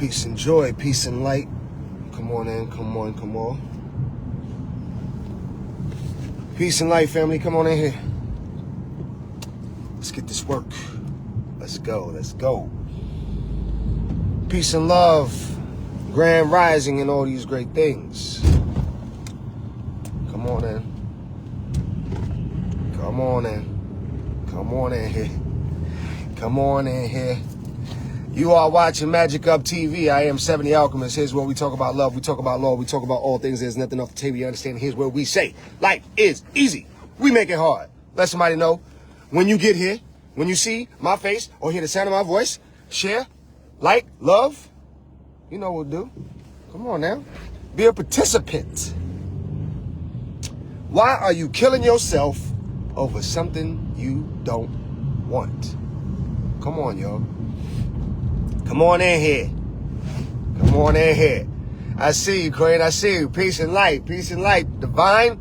Peace and joy, peace and light. Come on in, come on, come on. Peace and light, family, come on in here. Let's get this work. Let's go, let's go. Peace and love, grand rising, and all these great things. Come on in. Come on in. Come on in here. Come on in here. You are watching Magick Up TV. I am Seven The Alchemist. Here's where we talk about love, we talk about law, we talk about all things. There's nothing off the table, you understand? Here's where we say life is easy. We make it hard. Let somebody know when you get here, when you see my face or hear the sound of my voice, share, like, love. You know what we'll do. Come on now. Be a participant. Why are you killing yourself over something you don't want? Come on, y'all. Come on in here. Come on in here. I see you, Queen. I see you. Peace and light. Peace and light. Divine.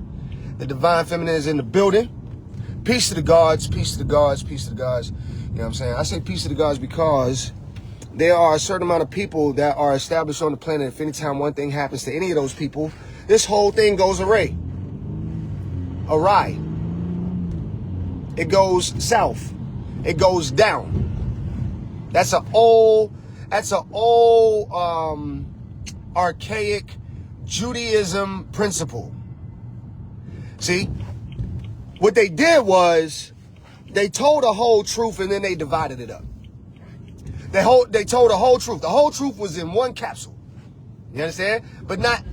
The divine feminine is in the building. Peace to the gods. Peace to the gods. Peace to the gods. You know what I'm saying? I say peace to the gods because there are a certain amount of people that are established on the planet. If anytime one thing happens to any of those people, this whole thing goes awry. It goes south. It goes down. That's an old archaic Judaism principle. See, what they did was they told the whole truth and then they divided it up. They told the whole truth. The whole truth was in one capsule. You understand? But not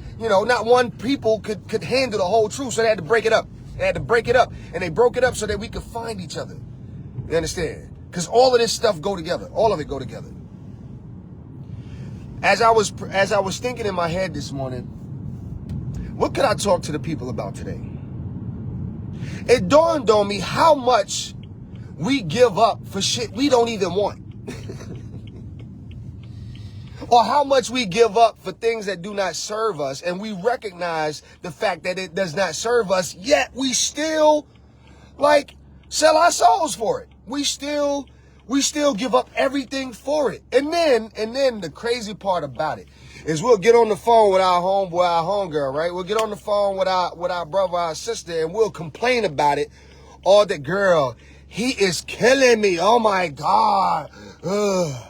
one people could handle the whole truth, so they had to break it up. They had to break it up, and they broke it up so that we could find each other. You understand? Because all of this stuff go together. All of it go together. As I was thinking in my head this morning, what could I talk to the people about today? It dawned on me how much we give up for shit we don't even want. Or how much we give up for things that do not serve us, and we recognize the fact that it does not serve us, yet we still sell our souls for it. We still give up everything for it. And then the crazy part about it is we'll get on the phone with our homeboy, our homegirl, right? We'll get on the phone with our brother, our sister, and we'll complain about it. Or the girl, he is killing me. Oh my God. Ugh.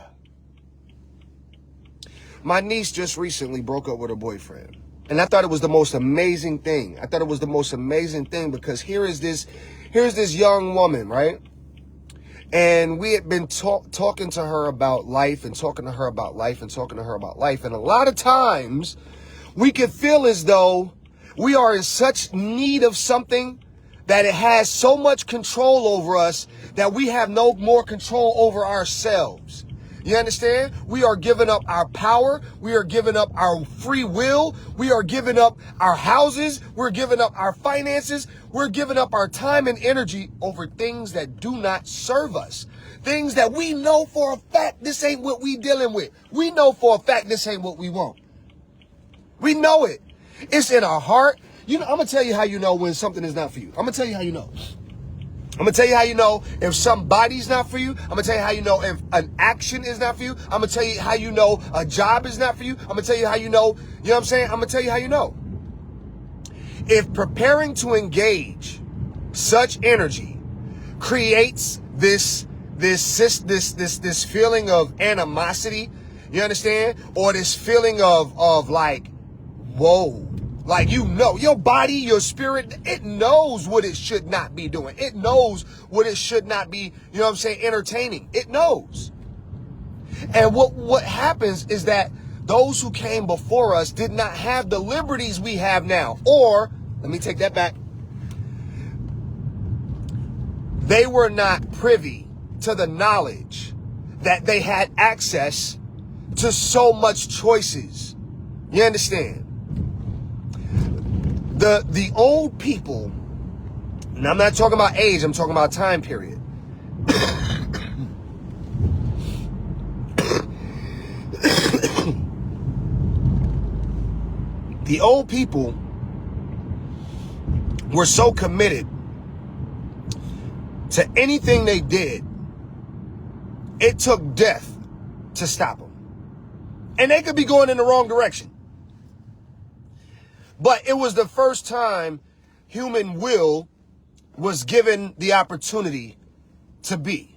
My niece just recently broke up with her boyfriend. And I thought it was the most amazing thing. I thought it was the most amazing thing because here's this young woman, right? And we had been talking to her about life and talking to her about life and talking to her about life. And a lot of times we can feel as though we are in such need of something that it has so much control over us that we have no more control over ourselves. You understand? We are giving up our power. We are giving up our free will. We are giving up our houses. We're giving up our finances. We're giving up our time and energy over things that do not serve us. Things that we know for a fact this ain't what we dealing with. We know for a fact this ain't what we want. We know it. It's in our heart. I'm going to tell you how you know when something is not for you. I'm going to tell you how you know. I'm going to tell you how you know if somebody's not for you. I'm going to tell you how you know if an action is not for you. I'm going to tell you how you know a job is not for you. I'm going to tell you how you know, you know what I'm saying? I'm going to tell you how you know. If preparing to engage such energy creates this feeling of animosity, you understand? Or this feeling of like, whoa. Like, your body, your spirit, it knows what it should not be doing. It knows what it should not be, you know what I'm saying, entertaining. It knows. And what happens is that those who came before us did not have the liberties we have now. Or, let me take that back. They were not privy to the knowledge that they had access to so much choices. You understand? The old people, and I'm not talking about age, I'm talking about time period. The old people were so committed to anything they did, it took death to stop them. And they could be going in the wrong direction. But it was the first time human will was given the opportunity to be.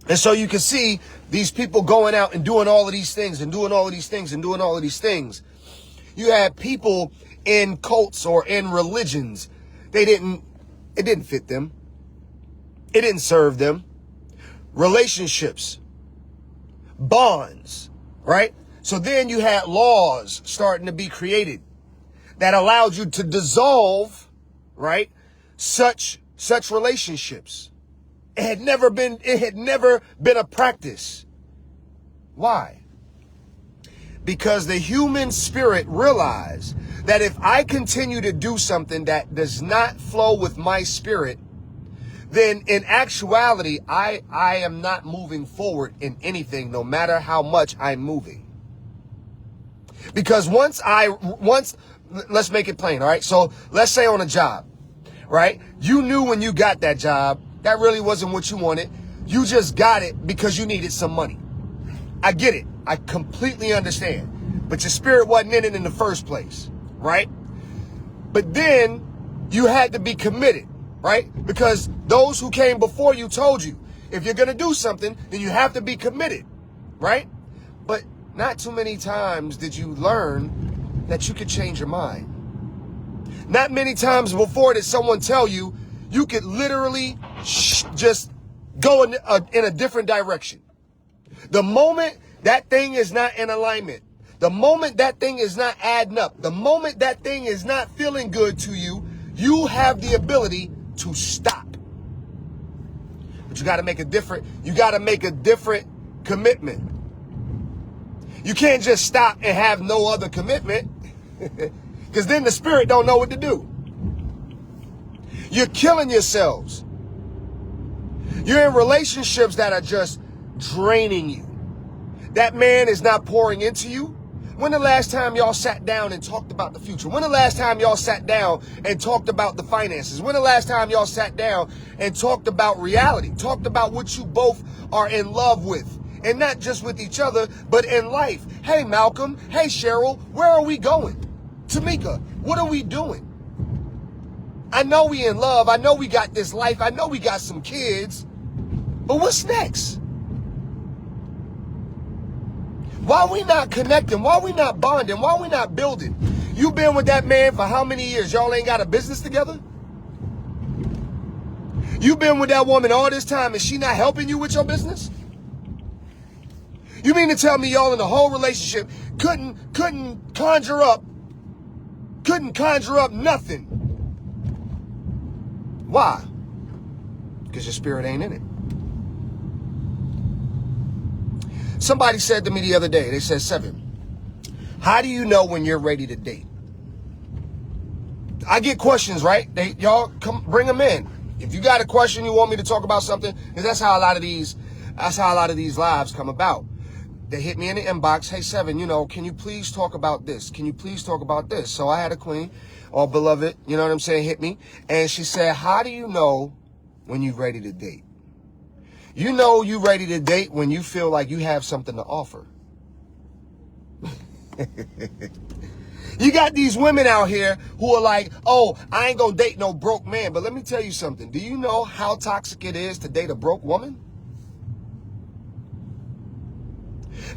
And so you can see these people going out and doing all of these things and doing all of these things and doing all of these things. You had people in cults or in religions. It didn't fit them. It didn't serve them. Relationships, bonds, right? So then you had laws starting to be created that allowed you to dissolve, right, such relationships. It had never been a practice. Why? Because the human spirit realized that if I continue to do something that does not flow with my spirit, then in actuality, I am not moving forward in anything, no matter how much I'm moving. Because once, let's make it plain, all right? So let's say on a job, right? You knew when you got that job, that really wasn't what you wanted. You just got it because you needed some money. I get it. I completely understand. But your spirit wasn't in it in the first place, right? But then you had to be committed, right? Because those who came before you told you, if you're going to do something, then you have to be committed, right? But not too many times did you learn that you could change your mind. Not many times before did someone tell you you could literally just go in a different direction. The moment that thing is not in alignment, the moment that thing is not adding up, the moment that thing is not feeling good to you, you have the ability to stop. But you got to make a different commitment. You can't just stop and have no other commitment, because then the spirit don't know what to do. You're killing yourselves. You're in relationships that are just draining you. That man is not pouring into you. When the last time y'all sat down and talked about the future? When the last time y'all sat down and talked about the finances? When the last time y'all sat down and talked about reality? Talked about what you both are in love with? And not just with each other, but in life. Hey, Malcolm. Hey, Cheryl. Where are we going? Tamika, what are we doing? I know we in love. I know we got this life. I know we got some kids. But what's next? Why are we not connecting? Why are we not bonding? Why are we not building? You been with that man for how many years? Y'all ain't got a business together? You been with that woman all this time and she not helping you with your business? You mean to tell me y'all in the whole relationship couldn't conjure up nothing? Why? Because your spirit ain't in it. Somebody said to me the other day, they said, Seven, how do you know when you're ready to date? I get questions, right? Y'all come bring them in. If you got a question, you want me to talk about something, because that's how a lot of these lives come about. They hit me in the inbox, hey, Seven, can you please talk about this? Can you please talk about this? So I had a queen, or beloved, you know what I'm saying, hit me. And she said, how do you know when you're ready to date? You know you're ready to date when you feel like you have something to offer. You got these women out here who are like, oh, I ain't gonna date no broke man. But let me tell you something. Do you know how toxic it is to date a broke woman?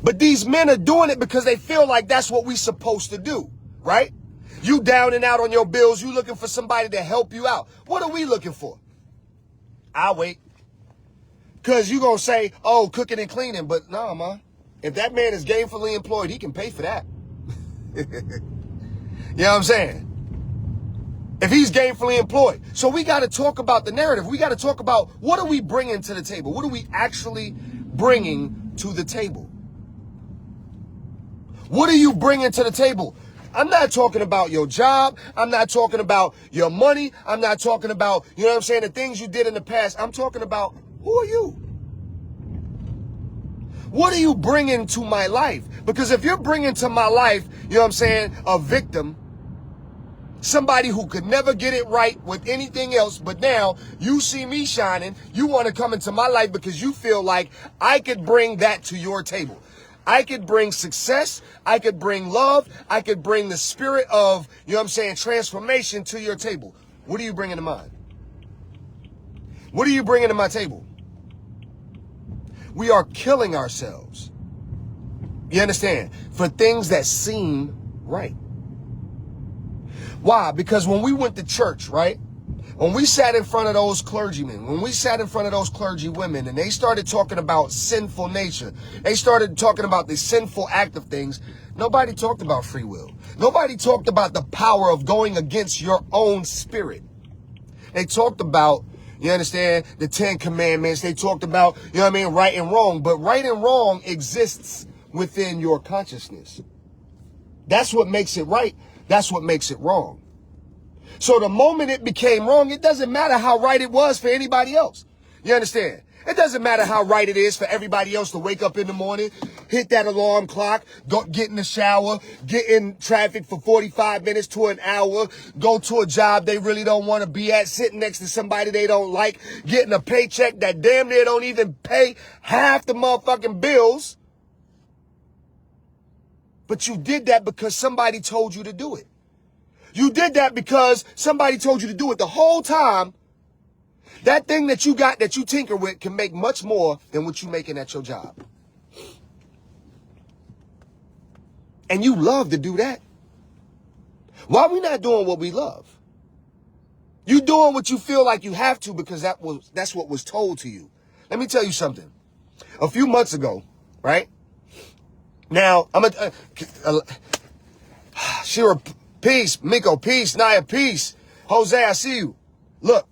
But these men are doing it because they feel like that's what we supposed to do, right? You down and out on your bills. You looking for somebody to help you out. What are we looking for? I'll wait. Because you going to say, oh, cooking and cleaning. But no, man. If that man is gainfully employed, he can pay for that. You know what I'm saying? If he's gainfully employed. So we got to talk about the narrative. We got to talk about what are we bringing to the table? What are we actually bringing to the table? What are you bringing to the table? I'm not talking about your job. I'm not talking about your money. I'm not talking about, you know what I'm saying, the things you did in the past. I'm talking about, who are you? What are you bringing to my life? Because if you're bringing to my life, you know what I'm saying, a victim, somebody who could never get it right with anything else, but now you see me shining, you want to come into my life because you feel like I could bring that to your table. I could bring success. I could bring love. I could bring the spirit of, you know what I'm saying, transformation to your table. What are you bringing to mine? What are you bringing to my table? We are killing ourselves. You understand? For things that seem right. Why? Because when we went to church, right? When we sat in front of those clergymen, when we sat in front of those clergy women, and they started talking about sinful nature, they started talking about the sinful act of things, nobody talked about free will. Nobody talked about the power of going against your own spirit. They talked about, you understand, the 10 Commandments. They talked about, you know what I mean, right and wrong. But right and wrong exists within your consciousness. That's what makes it right. That's what makes it wrong. So the moment it became wrong, it doesn't matter how right it was for anybody else. You understand? It doesn't matter how right it is for everybody else to wake up in the morning, hit that alarm clock, go get in the shower, get in traffic for 45 minutes to an hour, go to a job they really don't want to be at, sitting next to somebody they don't like, getting a paycheck that damn near don't even pay half the motherfucking bills. But you did that because somebody told you to do it. You did that because somebody told you to do it. The whole time, that thing that you got that you tinker with can make much more than what you're making at your job. And you love to do that. Why are we not doing what we love? You doing what you feel like you have to because that's what was told to you. Let me tell you something. A few months ago, right? Now, Shira, peace. Miko, peace. Naya, peace. Jose, I see you. Look,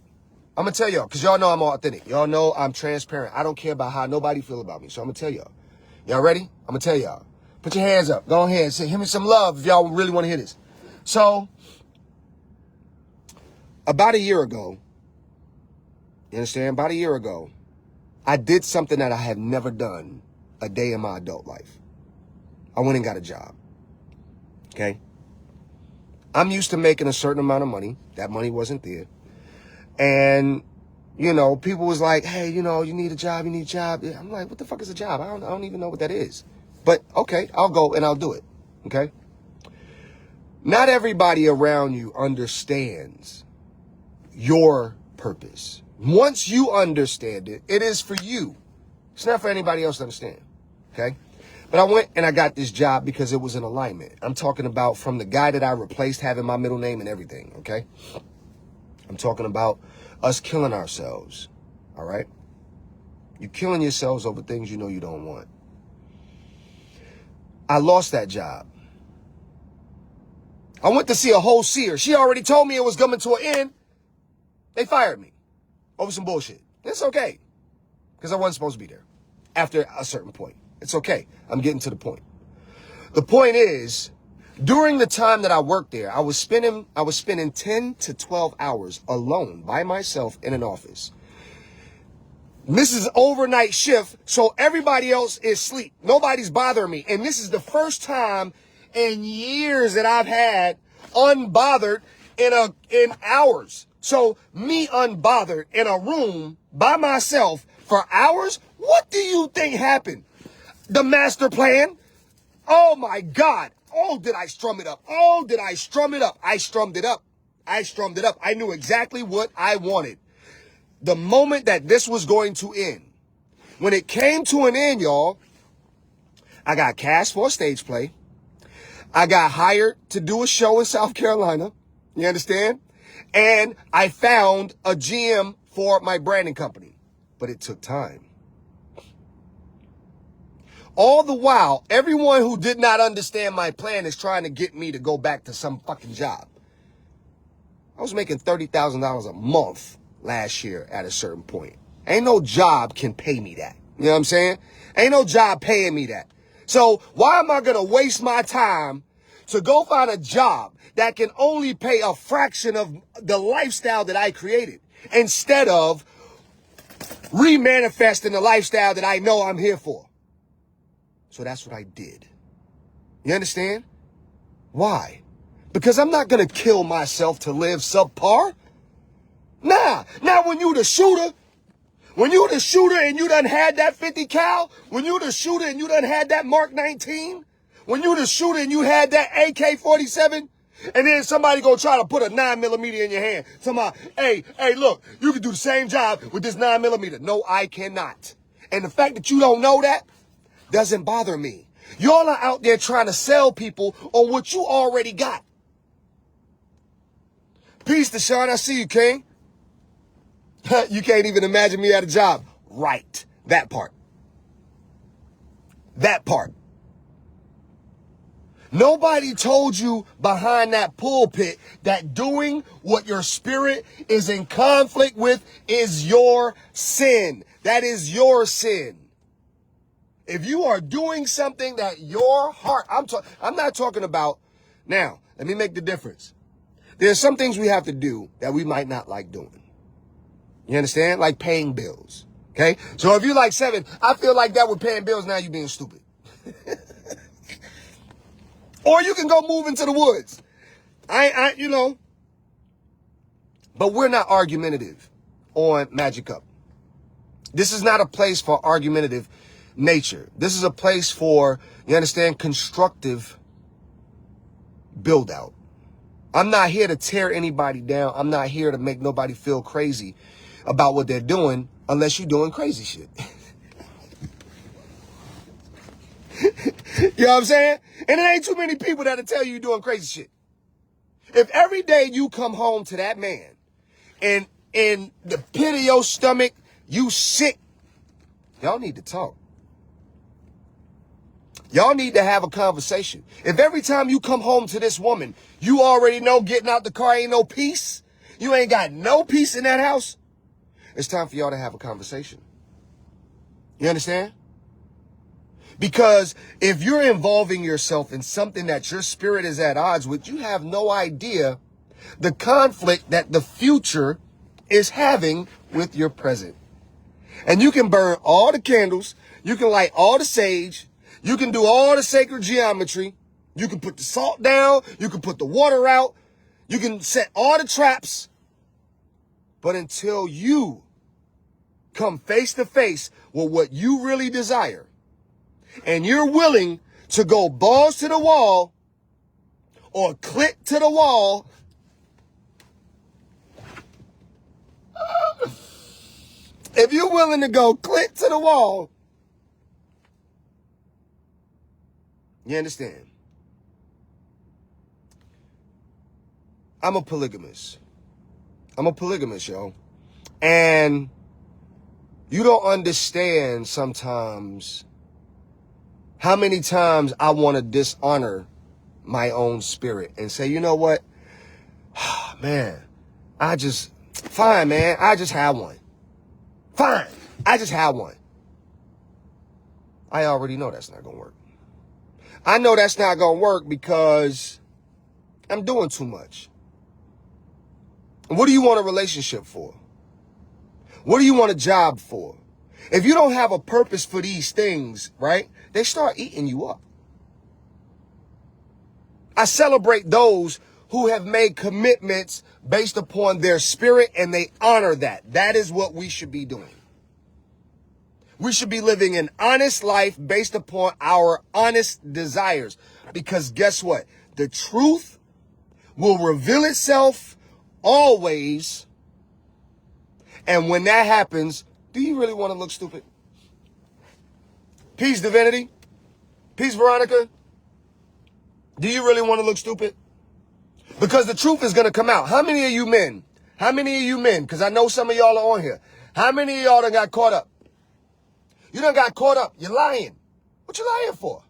I'm going to tell y'all, because y'all know I'm authentic. Y'all know I'm transparent. I don't care about how nobody feel about me. So I'm going to tell y'all. Y'all ready? I'm going to tell y'all. Put your hands up. Go ahead. Say, give me some love if y'all really want to hear this. So, about a year ago, you understand? About a year ago, I did something that I have never done a day in my adult life. I went and got a job. Okay? I'm used to making a certain amount of money. That money wasn't there. And, you know, people was like, hey, you know, you need a job, you need a job. I'm like, what the fuck is a job? I don't even know what that is. But, okay, I'll go and I'll do it. Okay? Not everybody around you understands your purpose. Once you understand it, it is for you. It's not for anybody else to understand. Okay? But I went and I got this job because it was in alignment. I'm talking about from the guy that I replaced having my middle name and everything, okay? I'm talking about us killing ourselves, all right? You're killing yourselves over things you know you don't want. I lost that job. I went to see a whole seer. She already told me it was coming to an end. They fired me over some bullshit. It's okay, because I wasn't supposed to be there after a certain point. It's okay. I'm getting to the point. The point is, during the time that I worked there, I was spending 10 to 12 hours alone by myself in an office. This is overnight shift, so everybody else is asleep. Nobody's bothering me. And this is the first time in years that I've had unbothered in hours. So me unbothered in a room by myself for hours, what do you think happened? The master plan? Oh my God. Oh, did I strum it up? Oh, did I strum it up? I strummed it up. I strummed it up. I knew exactly what I wanted. The moment that this was going to end. When it came to an end, y'all, I got cast for a stage play. I got hired to do a show in South Carolina. You understand? And I found a GM for my branding company. But it took time. All the while, everyone who did not understand my plan is trying to get me to go back to some fucking job. I was making $30,000 a month last year at a certain point. Ain't no job can pay me that. You know what I'm saying? Ain't no job paying me that. So why am I going to waste my time to go find a job that can only pay a fraction of the lifestyle that I created instead of remanifesting the lifestyle that I know I'm here for? So that's what I did. You understand? Why? Because I'm not going to kill myself to live subpar. Nah, not when you the shooter. When you the shooter and you done had that 50 cal, when you the shooter and you done had that Mark 19, when you the shooter and you had that AK-47, and then somebody gonna try to put a 9mm in your hand. Somebody, hey, look, you can do the same job with this 9mm. No, I cannot. And the fact that you don't know that doesn't bother me. Y'all are out there trying to sell people on what you already got. Peace to Sean, I see you, King. You can't even imagine me at a job. Right. That part. That part. Nobody told you behind that pulpit that doing what your spirit is in conflict with is your sin. That is your sin. If you are doing something that your heart, I'm not talking about, now, let me make the difference. There's some things we have to do that we might not like doing. You understand? Like paying bills. Okay? So if you like Seven, I feel like that with paying bills, now you're being stupid. Or you can go move into the woods. You know. But we're not argumentative on Magick Up. This is not a place for argumentative nature. This is a place for, you understand, constructive build out. I'm not here to tear anybody down. I'm not here to make nobody feel crazy about what they're doing unless you're doing crazy shit. You know what I'm saying? And it ain't too many people that'll tell you you're doing crazy shit. If every day you come home to that man and in the pit of your stomach, you sick, y'all need to talk. Y'all need to have a conversation. If every time you come home to this woman, you already know getting out the car ain't no peace, you ain't got no peace in that house, it's time for y'all to have a conversation. You understand? Because if you're involving yourself in something that your spirit is at odds with, you have no idea the conflict that the future is having with your present. And you can burn all the candles, you can light all the sage, you can do all the sacred geometry, you can put the salt down, you can put the water out, you can set all the traps, but until you come face to face with what you really desire, and you're willing to go balls to the wall or clit to the wall, if you're willing to go clit to the wall, you understand? I'm a polygamist. Yo. And you don't understand sometimes how many times I want to dishonor my own spirit and say, you know what? Man, fine, man. I just had one. Fine. I just had one. I already know that's not going to work. I know that's not going to work because I'm doing too much. What do you want a relationship for? What do you want a job for? If you don't have a purpose for these things, right, they start eating you up. I celebrate those who have made commitments based upon their spirit and they honor that. That is what we should be doing. We should be living an honest life based upon our honest desires. Because guess what? The truth will reveal itself always. And when that happens, do you really want to look stupid? Peace, Divinity. Peace, Veronica. Do you really want to look stupid? Because the truth is going to come out. How many of you men? Because I know some of y'all are on here. How many of y'all done got caught up? You done got caught up. You're lying. What you lying for?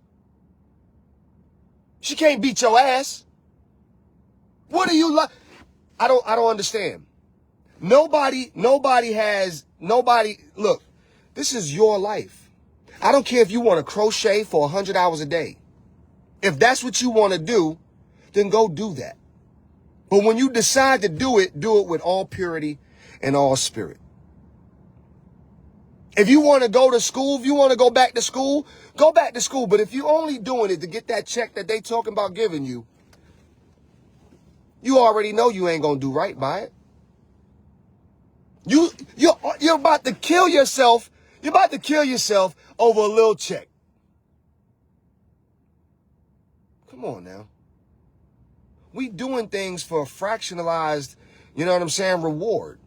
She can't beat your ass. What are you lying? I don't understand. Nobody, look, this is your life. I don't care if you want to crochet for 100 hours a day. If that's what you want to do, then go do that. But when you decide to do it with all purity and all spirit. If you want to go to school, if you want to go back to school, go back to school. But if you're only doing it to get that check that they talking about giving you, you already know you ain't going to do right by it. You're about to kill yourself. You're about to kill yourself over a little check. Come on now. We doing things for a fractionalized, you know what I'm saying, reward.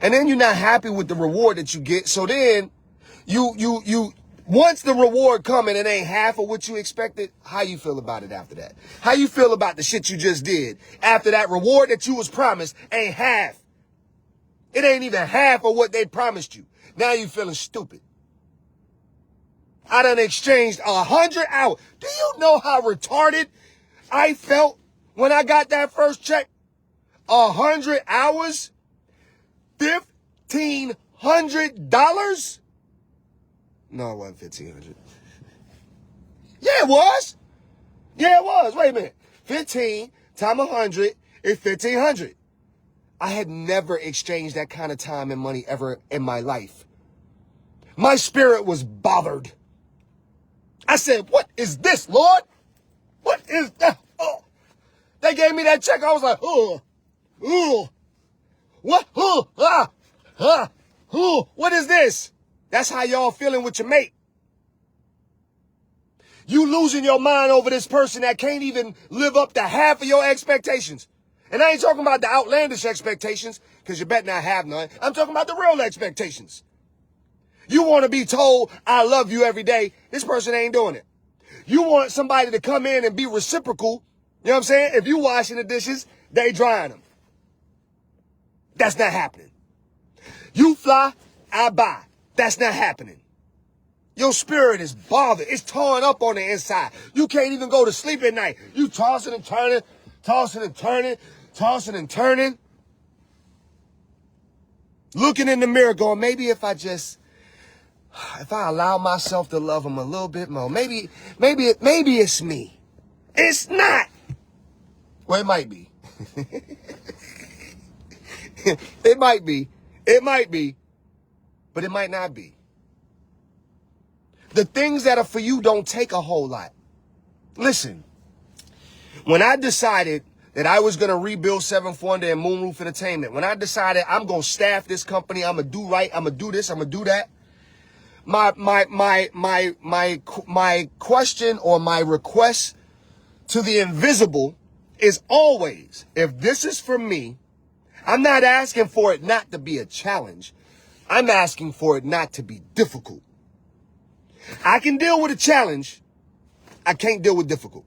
And then you're not happy with the reward that you get. So then you once the reward come and it ain't half of what you expected, how you feel about it after that? How you feel about the shit you just did after that reward that you was promised ain't half? It ain't even half of what they promised you. Now you feeling stupid. I done exchanged 100 hours. Do you know how retarded I felt when I got that first check? 100 hours? $1,500? No, it wasn't $1,500. Yeah, it was. Yeah, it was. Wait a minute. 15 times 100 is 1,500. I had never exchanged that kind of time and money ever in my life. My spirit was bothered. I said, what is this, Lord? What is that? Oh. They gave me that check. I was like, what? What is this? That's how y'all feeling with your mate. You losing your mind over this person that can't even live up to half of your expectations. And I ain't talking about the outlandish expectations, because you better not have none. I'm talking about the real expectations. You want to be told, I love you every day. This person ain't doing it. You want somebody to come in and be reciprocal. You know what I'm saying? If you washing the dishes, they drying them. That's not happening. You fly, I buy. That's not happening. Your spirit is bothered. It's torn up on the inside. You can't even go to sleep at night. You tossing and turning, tossing and turning, tossing and turning. Looking in the mirror going, maybe if I allow myself to love him a little bit more, maybe it's me. It's not. Well, it might be. It might be. It might be. But it might not be. The things that are for you don't take a whole lot. Listen, when I decided that I was going to rebuild Seventh Wonder and Moonroof Entertainment, when I decided I'm going to staff this company, I'm going to do right, I'm going to do this, I'm going to do that, my question or my request to the invisible is always, if this is for me, I'm not asking for it not to be a challenge. I'm asking for it not to be difficult. I can deal with a challenge. I can't deal with difficult.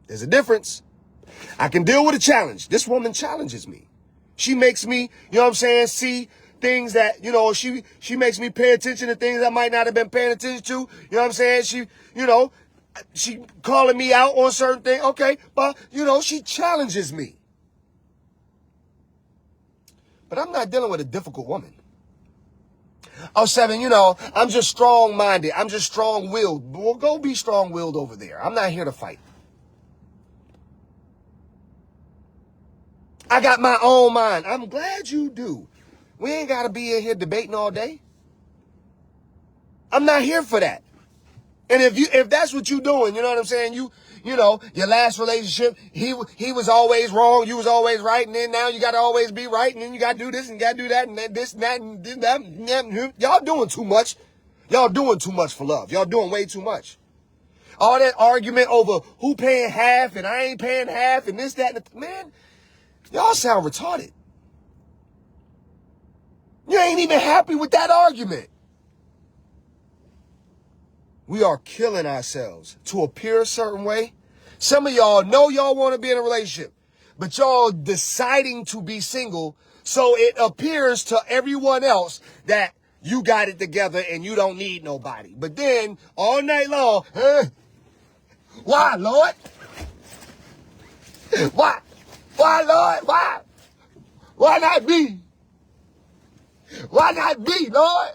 There's a difference. I can deal with a challenge. This woman challenges me. She makes me, you know what I'm saying, see things that, you know, she makes me pay attention to things I might not have been paying attention to. You know what I'm saying? She calling me out on certain things. Okay, but, you know, she challenges me. But I'm not dealing with a difficult woman. Oh, Seven, you know, I'm just strong-minded. I'm just strong-willed. Well, go be strong-willed over there. I'm not here to fight. I got my own mind. I'm glad you do. We ain't got to be in here debating all day. I'm not here for that. And if that's what you doing, you know what I'm saying? You know, your last relationship, he was always wrong, you was always right, and then now you got to always be right, and then you got to do this and got to do that, and this and that, and that. Y'all doing too much. Y'all doing too much for love. Y'all doing way too much. All that argument over who paying half and I ain't paying half and this, that, and man, y'all sound retarded. You ain't even happy with that argument. We are killing ourselves to appear a certain way. Some of y'all know y'all want to be in a relationship, but y'all deciding to be single, so it appears to everyone else that you got it together and you don't need nobody. But then all night long, why, Lord? Why? Why, Lord? Why? Why not me? Why not me, Lord?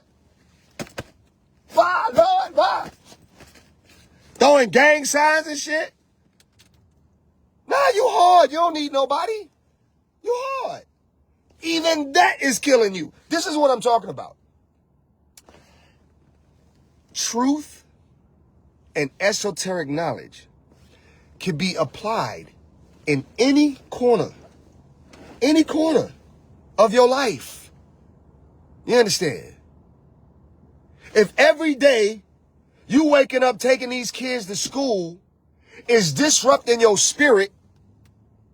Why, Lord? Why? Throwing gang signs and shit? Nah, you hard. You don't need nobody. You hard. Even that is killing you. This is what I'm talking about. Truth and esoteric knowledge can be applied in any corner. Any corner. of your life. You understand? If every day you waking up taking these kids to school is disrupting your spirit,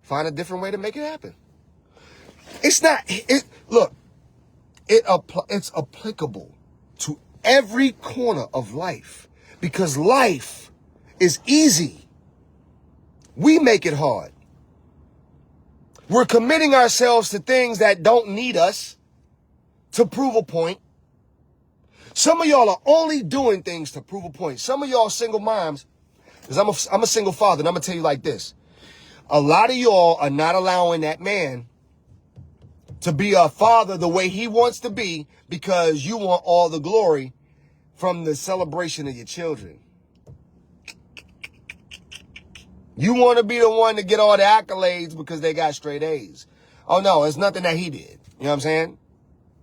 find a different way to make it happen. It's not, look, it's applicable to every corner of life because life is easy. We make it hard. We're committing ourselves to things that don't need us to prove a point. Some of y'all are only doing things to prove a point. Some of y'all single moms, because I'm a single father, and I'm going to tell you like this. A lot of y'all are not allowing that man to be a father the way he wants to be because you want all the glory from the celebration of your children. You want to be the one to get all the accolades because they got straight A's. Oh, no, it's nothing that he did. You know what I'm saying?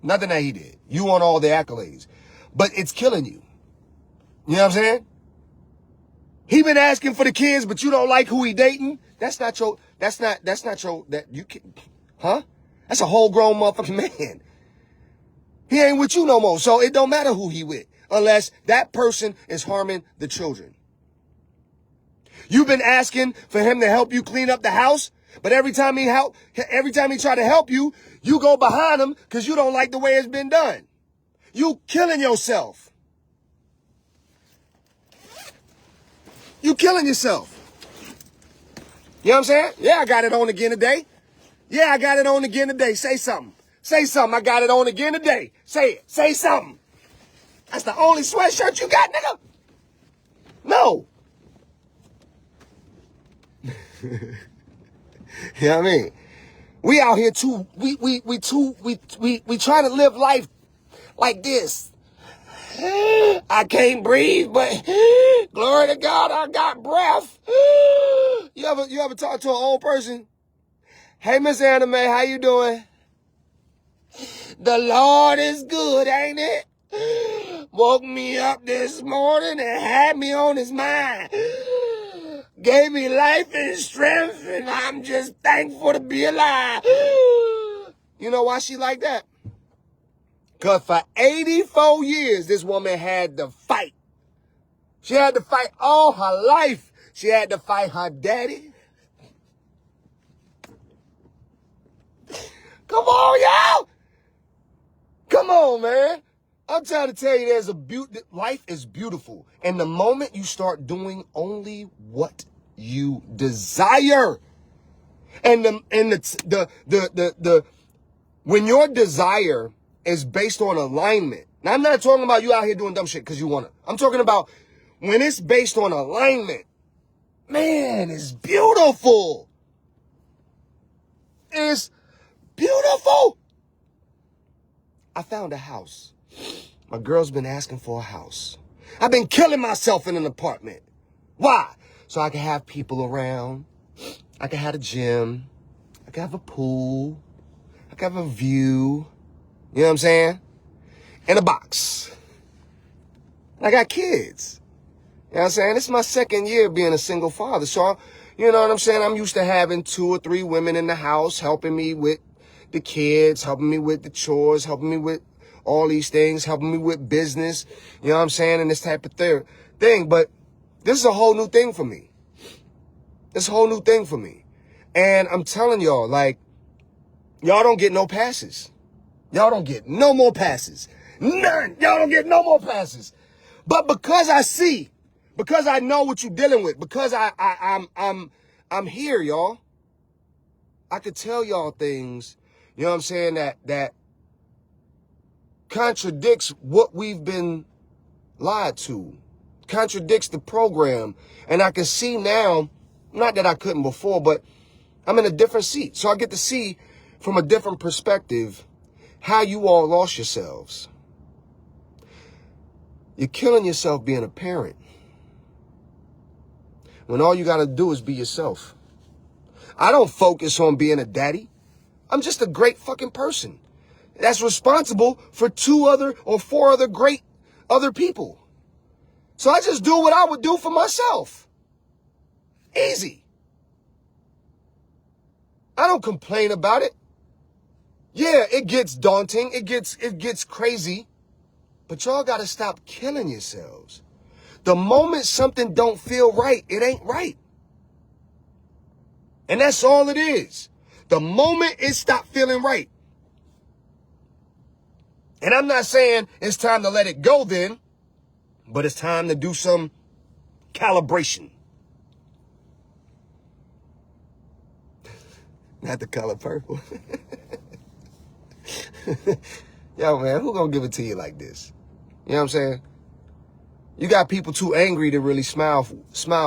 Nothing that he did. You want all the accolades. But it's killing you. You know what I'm saying? He been asking for the kids, but you don't like who he dating? That's not your, that you can, huh? That's a whole grown motherfucking man. He ain't with you no more. So it don't matter who he with unless that person is harming the children. You've been asking for him to help you clean up the house, but every time he try to help you, you go behind him because you don't like the way it's been done. You killing yourself. You killing yourself. You know what I'm saying? Yeah, I got it on again today. Yeah, I got it on again today. Say something. Say something. I got it on again today. Say it. Say something. That's the only sweatshirt you got, nigga? No. You know what I mean? We out here too, we trying to live life like this. I can't breathe, but glory to God, I got breath. You ever talk to an old person? Hey, Miss Anime, how you doing? The Lord is good, ain't it? Woke me up this morning and had me on his mind. Gave me life and strength, and I'm just thankful to be alive. You know why she like that? Because for 84 years, this woman had to fight. She had to fight all her life. She had to fight her daddy. Come on, y'all. Come on, man. I'm trying to tell you, life is beautiful. And the moment you start doing only what you desire, and when your desire is based on alignment. Now, I'm not talking about you out here doing dumb shit because you want to. I'm talking about when it's based on alignment. Man, it's beautiful. It's beautiful. I found a house. My girl's been asking for a house. I've been killing myself in an apartment. Why? So I can have people around. I can have a gym. I can have a pool. I can have a view. You know what I'm saying? In a box. I got kids. You know what I'm saying? This is my second year being a single father. So, you know what I'm saying? I'm used to having 2 or 3 women in the house helping me with the kids, helping me with the chores, helping me with all these things, helping me with business. You know what I'm saying? And this type of thing. But this is a whole new thing for me. This whole new thing for me. And I'm telling y'all, like, y'all don't get no passes. Y'all don't get no more passes. None. Y'all don't get no more passes. But because I see, because I know what you're dealing with, because I'm here, y'all. I could tell y'all things, you know what I'm saying, that contradicts what we've been lied to. Contradicts the program. And I can see now, not that I couldn't before, but I'm in a different seat. So I get to see from a different perspective how you all lost yourselves. You're killing yourself being a parent when all you got to do is be yourself. I don't focus on being a daddy. I'm just a great fucking person that's responsible for 2 other or 4 other great other people. So I just do what I would do for myself. Easy. I don't complain about it. Yeah, it gets daunting. It gets crazy. But y'all got to stop killing yourselves. The moment something don't feel right, it ain't right. And that's all it is. The moment it stopped feeling right. And I'm not saying it's time to let it go then, but it's time to do some calibration. Not the color purple. Yo, man, who gonna give it to you like this? You know what I'm saying? You got people too angry to really smile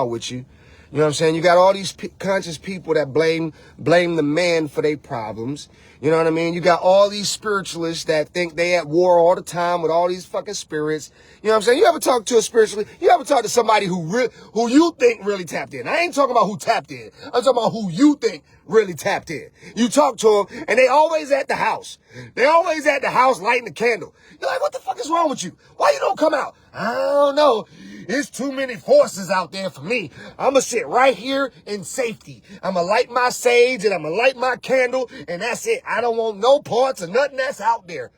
with you. You know what I'm saying? You got all these conscious people that blame the man for their problems. You know what I mean? You got all these spiritualists that think they at war all the time with all these fucking spirits. You know what I'm saying? You ever talk to a spiritualist? You ever talk to somebody who you think really tapped in? I ain't talking about who tapped in. I'm talking about who you think really tapped in. You talk to them and they always at the house. They always at the house lighting the candle. You're like, what the fuck is wrong with you? Why you don't come out? I don't know. It's too many forces out there for me. I'm going to sit right here in safety. I'm going to light my sage and I'm going to light my candle and that's it. I don't want no parts of nothing that's out there.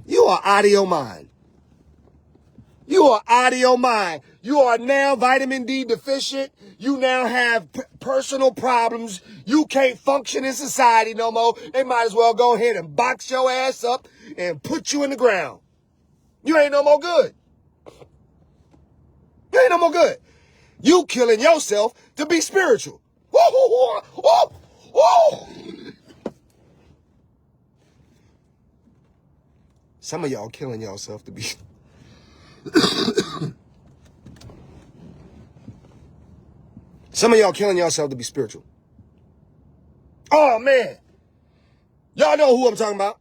You are out of your mind. You are out of your mind. You are now vitamin D deficient. You now have personal problems. You can't function in society no more. They might as well go ahead and box your ass up and put you in the ground. You ain't no more good. You ain't no more good. You killing yourself to be spiritual. Whoa, whoa, whoa, whoa, whoa. Some of y'all killing yourself to be... Some of y'all killing yourself to be spiritual. Oh, man. Y'all know who I'm talking about.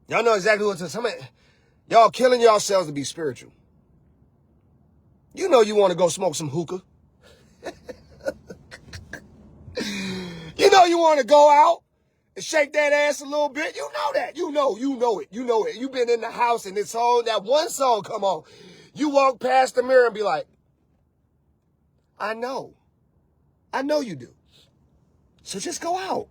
Y'all know exactly who I'm talking about. Y'all killing yourselves to be spiritual. You know you want to go smoke some hookah. You know you want to go out and shake that ass a little bit. You know that. You know it. You know it. You've been in the house and that one song come on. You walk past the mirror and be like, I know. I know you do. So just go out.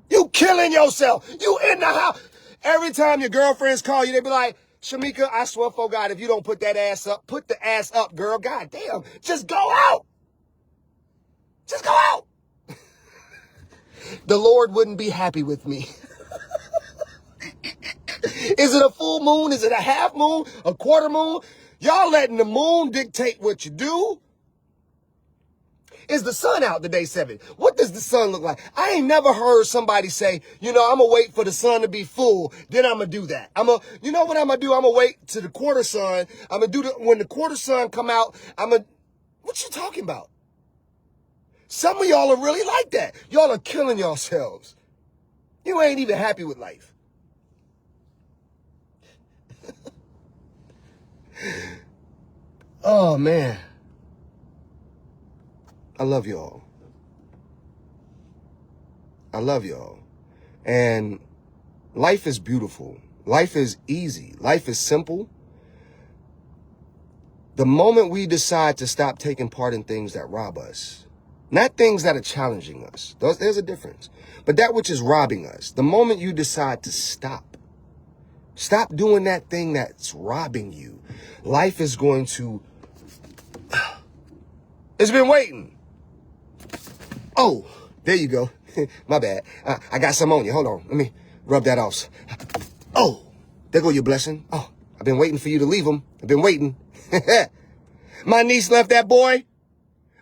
You killing yourself. You in the house. Every time your girlfriends call you, they be like, Shamika, I swear for God, if you don't put that ass up, put the ass up, girl. God damn. Just go out. Just go out. The Lord wouldn't be happy with me. Is it a full moon? Is it a half moon? A quarter moon? Y'all letting the moon dictate what you do? Is the sun out today 7? What does the sun look like? I ain't never heard somebody say, you know, I'm going to wait for the sun to be full. Then I'm going to do that. You know what I'm going to do? I'm going to wait to the quarter sun. I'm going to do when the quarter sun come out, what you talking about? Some of y'all are really like that. Y'all are killing yourselves. You ain't even happy with life. Oh, man. I love y'all. I love y'all. And life is beautiful. Life is easy. Life is simple. The moment we decide to stop taking part in things that rob us, not things that are challenging us, there's a difference, but that which is robbing us, the moment you decide to stop doing that thing that's robbing you, life is going to, it's been waiting. Oh, there you go. My bad. I got some on you. Hold on. Let me rub that off. Oh, there go your blessing. Oh, I've been waiting for you to leave him. I've been waiting. My niece left that boy.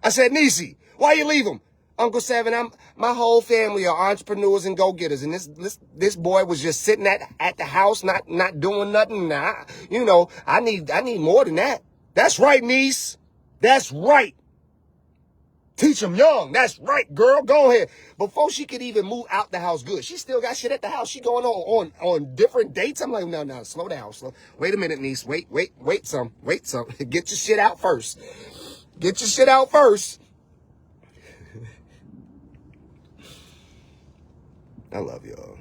I said, Niecey, why you leave him? Uncle Seven, my whole family are entrepreneurs and go-getters. And this boy was just sitting at the house, not doing nothing. Nah, you know, I need more than that. That's right, niece. That's right. Teach them young. That's right, girl. Go ahead. Before she could even move out the house good, she still got shit at the house. She going on different dates. I'm like, no, slow down. Wait a minute, niece. Wait some. Get your shit out first. Get your shit out first. I love y'all.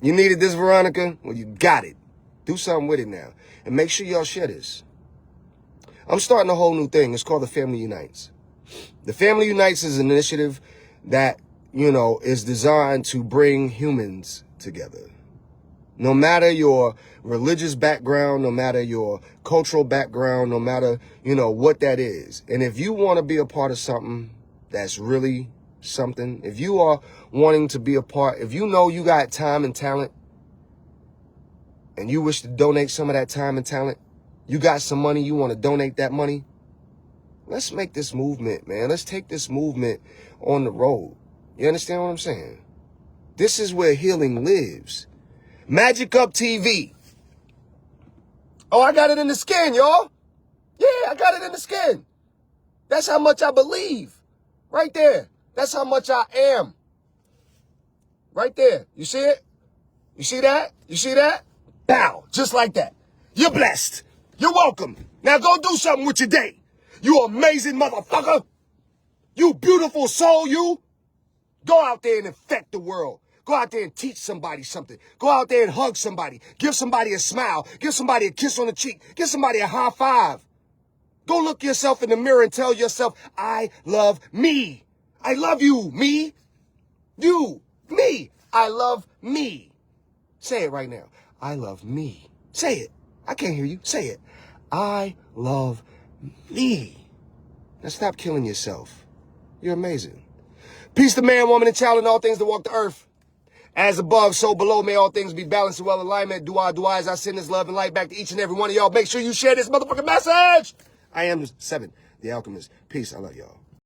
You needed this, Veronica? Well, you got it. Do something with it now. And make sure y'all share this. I'm starting a whole new thing. It's called The Family Unites. The Family Unites is an initiative that you know, is designed to bring humans together. No matter your religious background, no matter your cultural background, no matter, you know, what that is. And if you want to be a part of something that's really something, if you are wanting to be a part, if you know you got time and talent, and you wish to donate some of that time and talent, you got some money, you want to donate that money, let's make this movement, man. Let's take this movement on the road. You understand what I'm saying? This is where healing lives. Magick Up TV. Oh, I got it in the skin, y'all. Yeah, I got it in the skin. That's how much I believe. Right there. That's how much I am. Right there. You see it? You see that? You see that? Bow. Just like that. You're blessed. You're welcome. Now go do something with your day. You amazing motherfucker. You beautiful soul, you. Go out there and infect the world. Go out there and teach somebody something. Go out there and hug somebody. Give somebody a smile. Give somebody a kiss on the cheek. Give somebody a high five. Go look yourself in the mirror and tell yourself, I love me. I love you, me. You, me. I love me. Say it right now. I love me. Say it. I can't hear you. Say it. I love me. Now stop killing yourself. You're amazing. Peace to man, woman, and child, and all things that walk the earth. As above, so below, may all things be balanced and well alignment. Do I, as I send this love and light back to each and every one of y'all. Make sure you share this motherfucking message. I am Seven, the Alchemist. Peace. I love y'all.